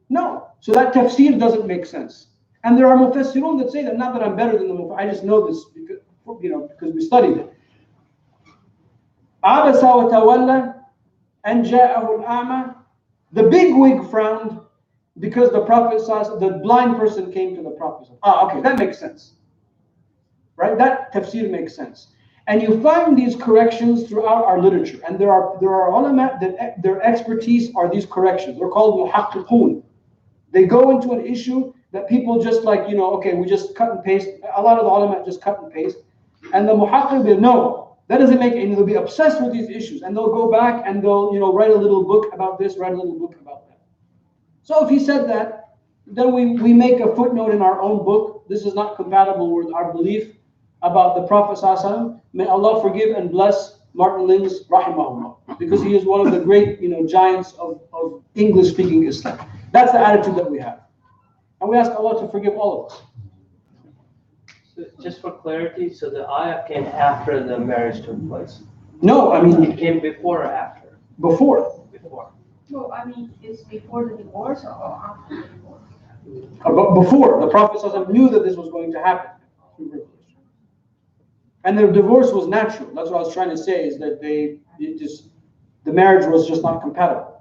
No. So that tafsir doesn't make sense. And there are mufassirun that say that, not that I'm better than the mufassirun, I just know this because we studied it. Abasa wa tawalla and ja'ahu al-a'ma. The big wig frowned because the blind person came to the Prophet. Okay, that makes sense. Right? That tafsir makes sense. And you find these corrections throughout our literature. And there are ulama that their expertise are these corrections. They're called muhaqqiqun. They go into an issue that people just we just cut and paste. A lot of the ulama just cut and paste. And the muhaqqiq will no. That doesn't make any. They'll be obsessed with these issues, and they'll go back and they'll write a little book about this, write a little book about that. So if he said that, then we make a footnote in our own book. This is not compatible with our belief about the Prophet ﷺ. May Allah forgive and bless Martin Lenz, rahimahullah, because he is one of the great giants of English-speaking Islam. That's the attitude that we have, and we ask Allah to forgive all of us. So just for clarity, so the ayah came after the marriage took place? No, I mean it came before or after? Before. No, I mean, it's before the divorce or after the divorce? Before. The Prophet ﷺ knew that this was going to happen. And the divorce was natural. That's what I was trying to say, is that the marriage was just not compatible.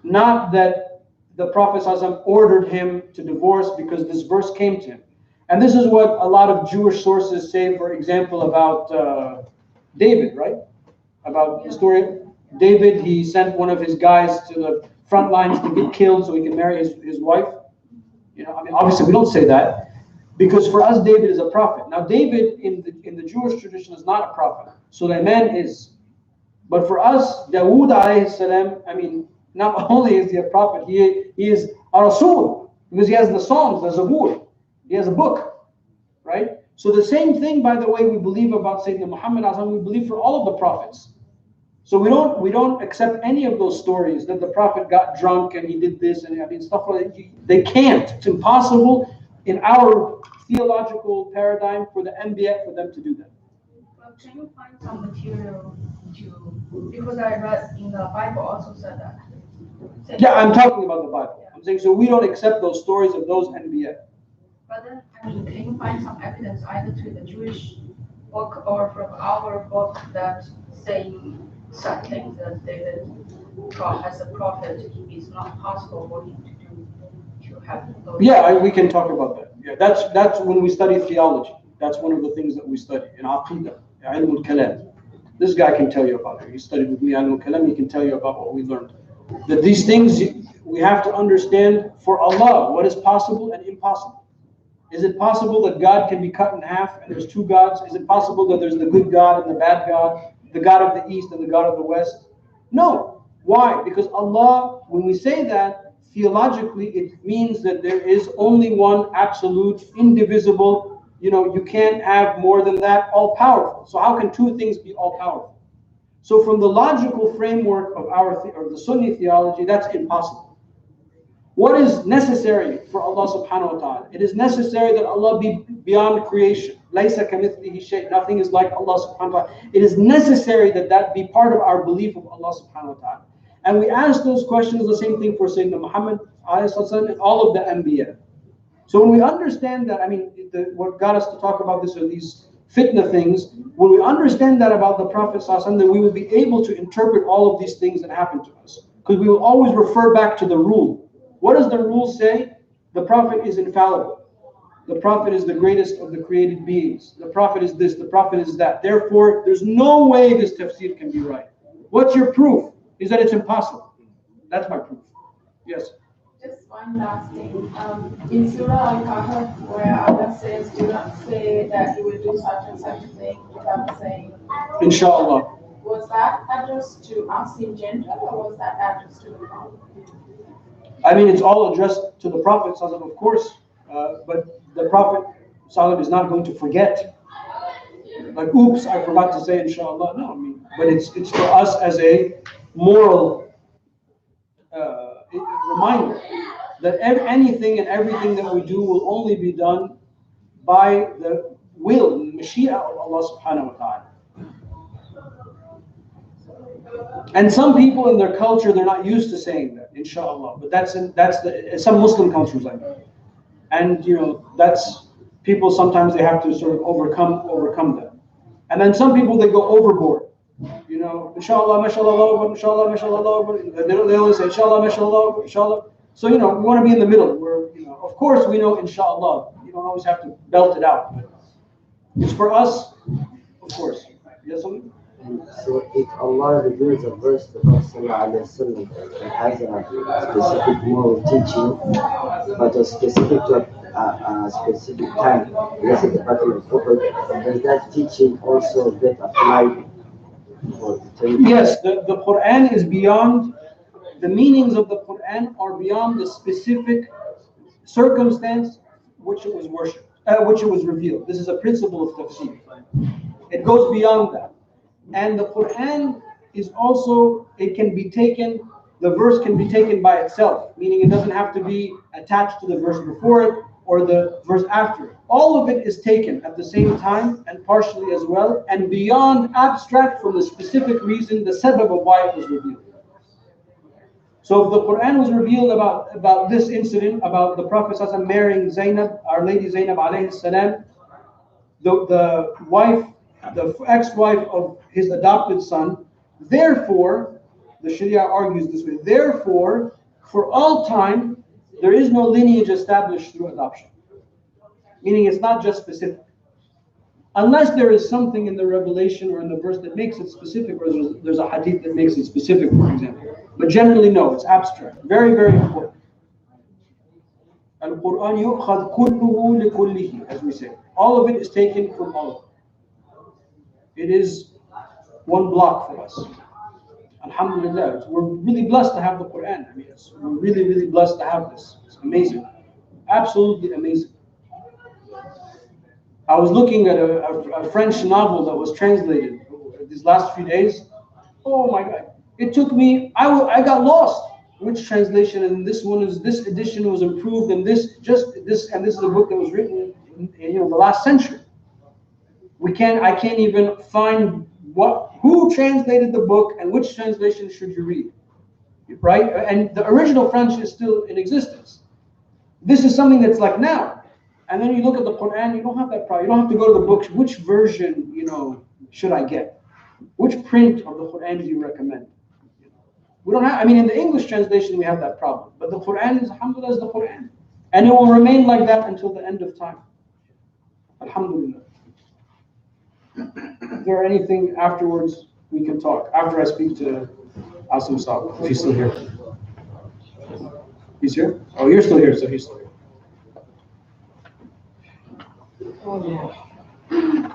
Not that the Prophet ﷺ ordered him to divorce because this verse came to him. And this is what a lot of Jewish sources say, for example, about David, right? About the story. David, he sent one of his guys to the front lines to get killed so he can marry his wife. Obviously we don't say that, because for us David is a prophet. Now David in the Jewish tradition is not a prophet. Sulaiman is. But for us, Dawood alayhi salam, not only is he a prophet, he is a Rasul, because he has the Psalms, the Zabur. He has a book, right? So the same thing, by the way, we believe about Sayyidina Muhammad, we believe for all of the prophets. So we don't accept any of those stories that the Prophet got drunk and he did this and I mean stuff like that. They can't. It's impossible in our theological paradigm for the Anbiya for them to do that. But can you find some material to, because I read in the Bible also said that. Yeah, I'm talking about the Bible. I'm saying so we don't accept those stories of those Anbiya. But then, I mean, can you find some evidence either to the Jewish book or from our book that saying such things that David as a prophet, it is not possible for him to have those. Yeah, we can talk about that. Yeah, that's when we study theology. That's one of the things that we study in Aqidah, Ilm al-Kalam. This guy can tell you about it. He studied with me Ilm al-Kalam. He can tell you about what we learned. That these things we have to understand for Allah what is possible and impossible. Is it possible that God can be cut in half and there's two gods? Is it possible that there's the good God and the bad God, the God of the East and the God of the West? No. Why? Because Allah, when we say that, theologically, it means that there is only one absolute, indivisible, you can't have more than that, all-powerful. So how can two things be all-powerful? So from the logical framework of or the Sunni theology, that's impossible. What is necessary for Allah subhanahu wa ta'ala? It is necessary that Allah be beyond creation. Laysa kamithlihi shay. Nothing is like Allah subhanahu wa ta'ala. It is necessary that be part of our belief of Allah subhanahu wa ta'ala. And we ask those questions, the same thing for Sayyidina Muhammad and all of the Anbiya. So when we understand that, I mean, what got us to talk about this are these fitna things. When we understand that about the Prophet then we will be able to interpret all of these things that happen to us. Because we will always refer back to the rule. What does the rule say? The Prophet is infallible. The Prophet is the greatest of the created beings. The Prophet is this, the Prophet is that. Therefore, there's no way this tafsir can be right. What's your proof? Is that it's impossible. That's my proof. Yes. Just one last thing. In Surah Al-Kahf, where Allah says, do not say that you will do such and such a thing without saying, Inshallah. Was that addressed to us in general or was that addressed to the Prophet? I mean, it's all addressed to the Prophet, of course, but the Prophet is not going to forget. Like, oops, I forgot to say inshallah. No, I mean, but it's for us as a moral reminder that anything and everything that we do will only be done by the will, Mashiach of Allah subhanahu wa ta'ala. And some people in their culture, they're not used to saying that, inshallah. But that's some Muslim cultures, I mean. And that's people sometimes they have to sort of overcome that. And then some people they go overboard. Inshallah, mashallah, inshallah, mashallah. They always say inshallah, mashallah, inshallah. So we want to be in the middle. Where of course we know inshallah. You don't always have to belt it out. But it's for us, of course. Yes, something? So if Allah reveals a verse to Prophet that has a specific moral teaching, but a specific to a specific time, let's say the Prophet of Prophet, does that teaching also get applied for eternity? Yes, the Quran is beyond, the meanings of the Quran are beyond the specific circumstance which it was worshipped, which it was revealed. This is a principle of tafsir. It goes beyond that. And the Quran is also, it can be taken, the verse can be taken by itself, meaning it doesn't have to be attached to the verse before it or the verse after it. All of it is taken at the same time and partially as well, and beyond abstract from the specific reason, the sabab of why it was revealed. So if the Quran was revealed about this incident, about the Prophet ﷺ marrying Zainab, Our Lady Zainab alayhi salam, the wife, the ex-wife of his adopted son, therefore, the Sharia argues this way, therefore, for all time, there is no lineage established through adoption. Meaning it's not just specific. Unless there is something in the revelation or in the verse that makes it specific, or there's a hadith that makes it specific, for example. But generally, no, it's abstract. Very, very important. Al-Quran yu'khadh kulluhu likullihi, as we say. All of it is taken from all of it. It is one block for us. Alhamdulillah, we're really blessed to have the Quran. I mean, we're really, really blessed to have this. It's amazing. Absolutely amazing. I was looking at a French novel that was translated these last few days. Oh my God. It took me, I got lost. Which translation, and this one is, this edition was improved, and this, just this, and this is a book that was written in, the last century. I can't even find who translated the book and which translation should you read, right? And the original French is still in existence. This is something that's like now. And then you look at the Quran, you don't have that problem. You don't have to go to the books. Which version, should I get? Which print of the Quran do you recommend? We don't have, in the English translation, we have that problem. But the Quran is, alhamdulillah, is the Quran. And it will remain like that until the end of time. Alhamdulillah. Is there anything afterwards we can talk? After I speak to Asim Saab, if he's still here. He's here? Oh, you're still here, so he's still here. Oh, yeah.